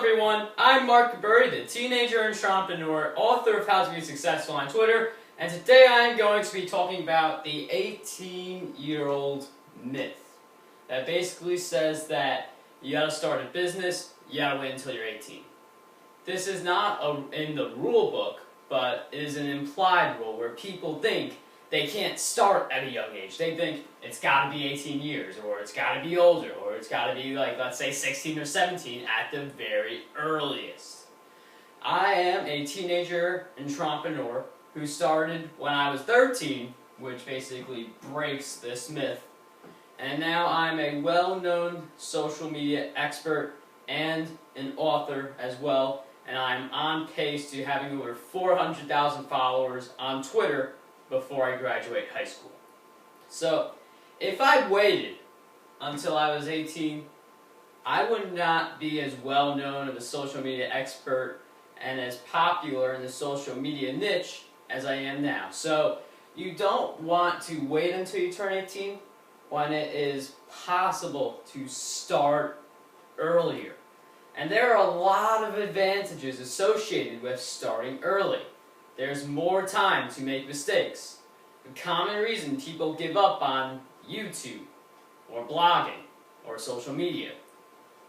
everyone, I'm Mark Burry, the teenager entrepreneur, author of How to Be Successful on Twitter, and today I am going to be talking about the 18-year-old myth that basically says that you gotta start a business, you gotta wait until you're 18. This is not in the rule book, but it is an implied rule where people think they can't start at a young age. They think it's got to be 18 years, or it's got to be older, or it's got to be, like, let's say 16 or 17 at the very earliest. I am a teenager entrepreneur who started when I was 13, which basically breaks this myth. And now I'm a well-known social media expert and an author as well, and I'm on pace to having over 400,000 followers on Twitter before I graduate high school. So, if I'd waited until I was 18, I would not be as well known of a social media expert and as popular in the social media niche as I am now. So, you don't want to wait until you turn 18 when it is possible to start earlier. And there are a lot of advantages associated with starting early. There's more time to make mistakes. The common reason people give up on YouTube or blogging or social media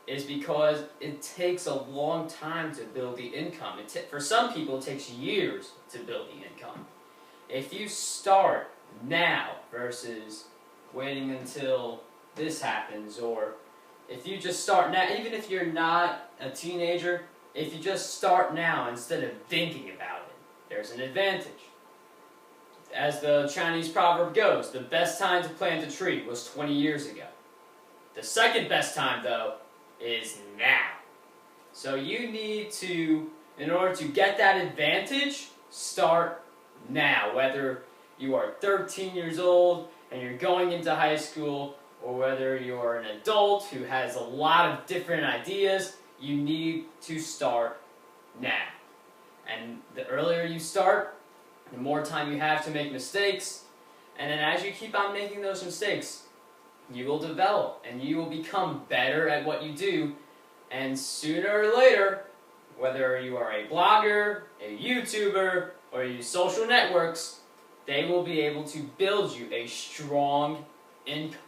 is because it takes a long time to build the income. For some people, it takes years to build the income. If you start now versus waiting until this happens, or if you just start now, even if you're not a teenager, if you just start now instead of thinking about it, there's an advantage. As the Chinese proverb goes, the best time to plant a tree was 20 years ago. The second best time, though, is now. So you need to, in order to get that advantage, start now. Whether you are 13 years old and you're going into high school, or whether you're an adult who has a lot of different ideas, you need to start now. And the earlier you start, the more time you have to make mistakes, and then as you keep on making those mistakes, you will develop, and you will become better at what you do, and sooner or later, whether you are a blogger, a YouTuber, or you use social networks, they will be able to build you a strong income.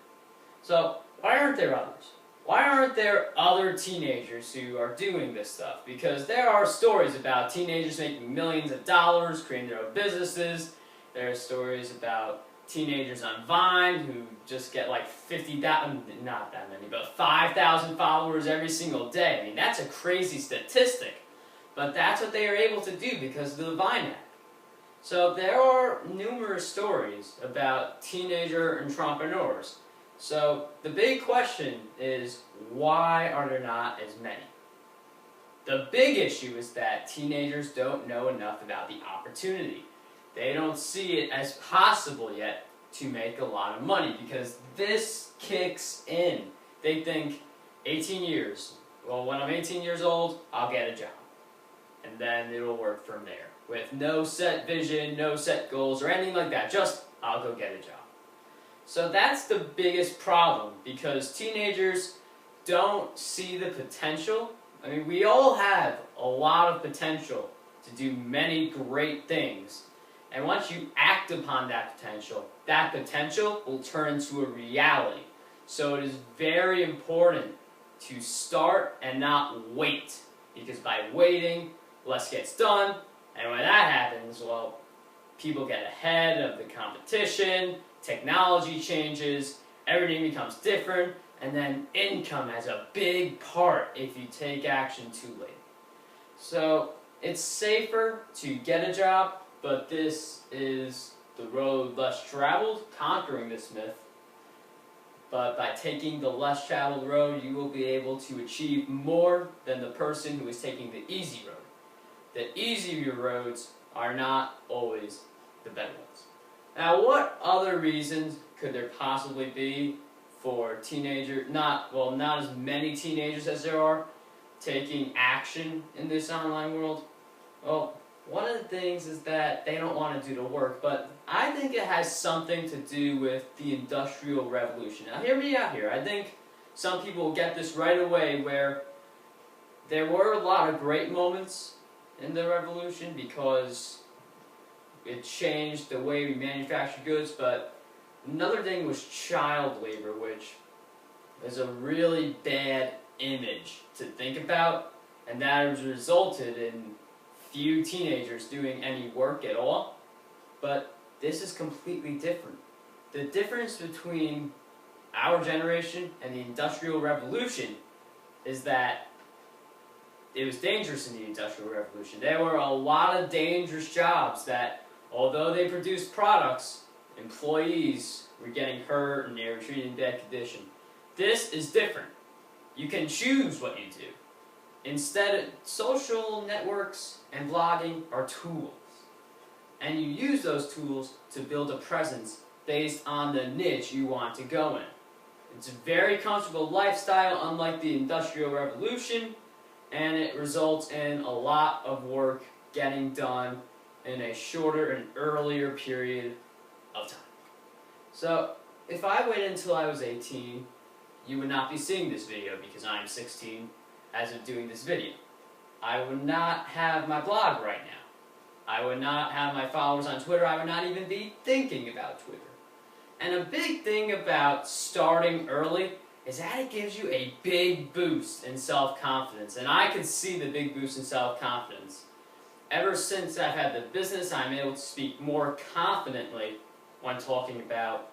So, why aren't there others? Why aren't there other teenagers who are doing this stuff? Because there are stories about teenagers making millions of dollars, creating their own businesses. There are stories about teenagers on Vine who just get like 50,000, not that many, but 5,000 followers every single day. I mean, that's a crazy statistic. But that's what they are able to do because of the Vine app. So there are numerous stories about teenager entrepreneurs. So the big question is, why are there not as many? The big issue is that teenagers don't know enough about the opportunity. They don't see it as possible yet to make a lot of money because this kicks in. They think 18 years, well, when I'm 18 years old, I'll get a job. And then it'll work from there with no set vision, no set goals or anything like that. Just, I'll go get a job. So that's the biggest problem because teenagers don't see the potential. I mean, we all have a lot of potential to do many great things. And once you act upon that potential will turn into a reality. So it is very important to start and not wait. Because by waiting, less gets done. And when that happens, well, people get ahead of the competition, technology changes, everything becomes different, and then income has a big part if you take action too late. So it's safer to get a job, but this is the road less traveled, conquering this myth. But by taking the less traveled road, you will be able to achieve more than the person who is taking the easy road. The easier roads are not always the better ones. Now, what other reasons could there possibly be for teenagers, not as many teenagers as there are, taking action in this online world? Well, one of the things is that they don't want to do the work, but I think it has something to do with the Industrial Revolution. Now, hear me out here. I think some people will get this right away where there were a lot of great moments in the revolution because it changed the way we manufacture goods, but another thing was child labor, which is a really bad image to think about, and that has resulted in few teenagers doing any work at all. But this is completely different. The difference between our generation and the Industrial Revolution is that it was dangerous in the Industrial Revolution. There were a lot of dangerous jobs that, although they produced products, employees were getting hurt and they were treated in bad condition. This is different. You can choose what you do. Instead, social networks and blogging are tools. And you use those tools to build a presence based on the niche you want to go in. It's a very comfortable lifestyle, unlike the Industrial Revolution, and it results in a lot of work getting done in a shorter and earlier period of time. So, if I waited until I was 18, you would not be seeing this video because I'm 16 as of doing this video. I would not have my blog right now. I would not have my followers on Twitter. I would not even be thinking about Twitter. And a big thing about starting early is that it gives you a big boost in self-confidence. And I can see the big boost in self-confidence. Ever since I've had the business, I'm able to speak more confidently when talking about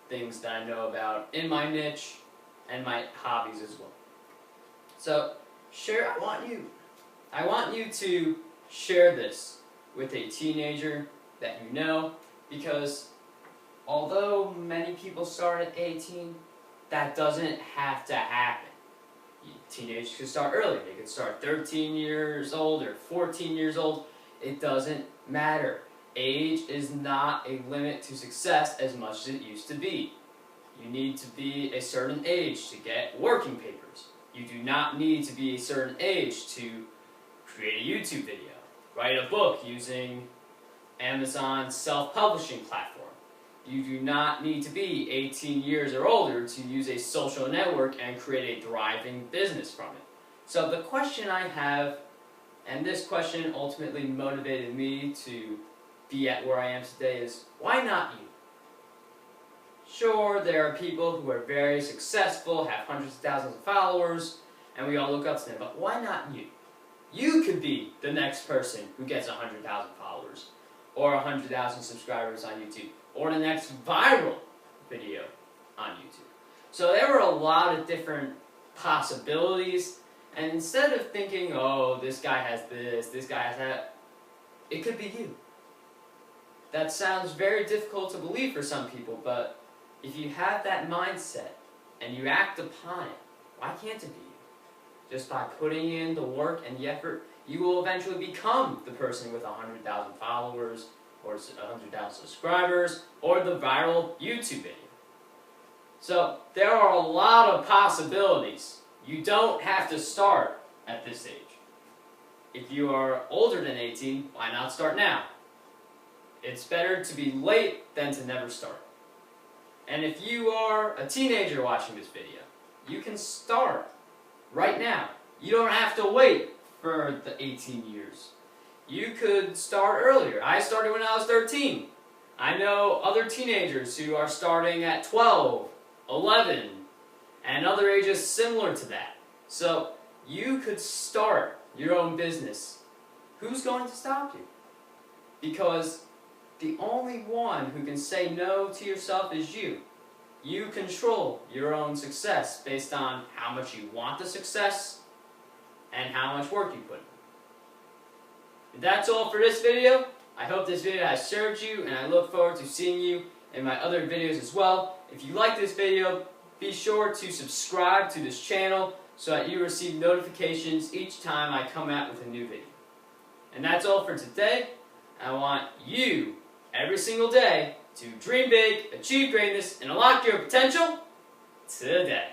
things that I know about in my niche and my hobbies as well. So, I want you to share this with a teenager that you know, because although many people start at 18, that doesn't have to happen. Teenagers can start early. They can start 13 years old or 14 years old. It doesn't matter. Age is not a limit to success as much as it used to be. You need to be a certain age to get working papers. You do not need to be a certain age to create a YouTube video, write a book using Amazon's self-publishing platform. You do not need to be 18 years or older to use a social network and create a thriving business from it. So the question I have, and this question ultimately motivated me to be at where I am today, is why not you? Sure, there are people who are very successful, have hundreds of thousands of followers, and we all look up to them, but why not you? You could be the next person who gets 100,000 followers, or 100,000 subscribers on YouTube, or the next viral video on YouTube. So there were a lot of different possibilities, and instead of thinking, oh, this guy has this guy has that, it could be you. That sounds very difficult to believe for some people, but if you have that mindset and you act upon it, why can't it be you? Just by putting in the work and the effort, you will eventually become the person with 100,000 followers, or 100,000 subscribers, or the viral YouTube video. So, there are a lot of possibilities. You don't have to start at this age. If you are older than 18, why not start now? It's better to be late than to never start. And if you are a teenager watching this video, you can start right now. You don't have to wait for the 18 years. You could start earlier. I started when I was 13. I know other teenagers who are starting at 12, 11, and other ages similar to that. So you could start your own business. Who's going to stop you? Because the only one who can say no to yourself is you. You control your own success based on how much you want the success and how much work you put in. That's all for this video. I hope this video has served you, and I look forward to seeing you in my other videos as well. If you like this video, be sure to subscribe to this channel so that you receive notifications each time I come out with a new video. And that's all for today. I want you, every single day, to dream big, achieve greatness, and unlock your potential today.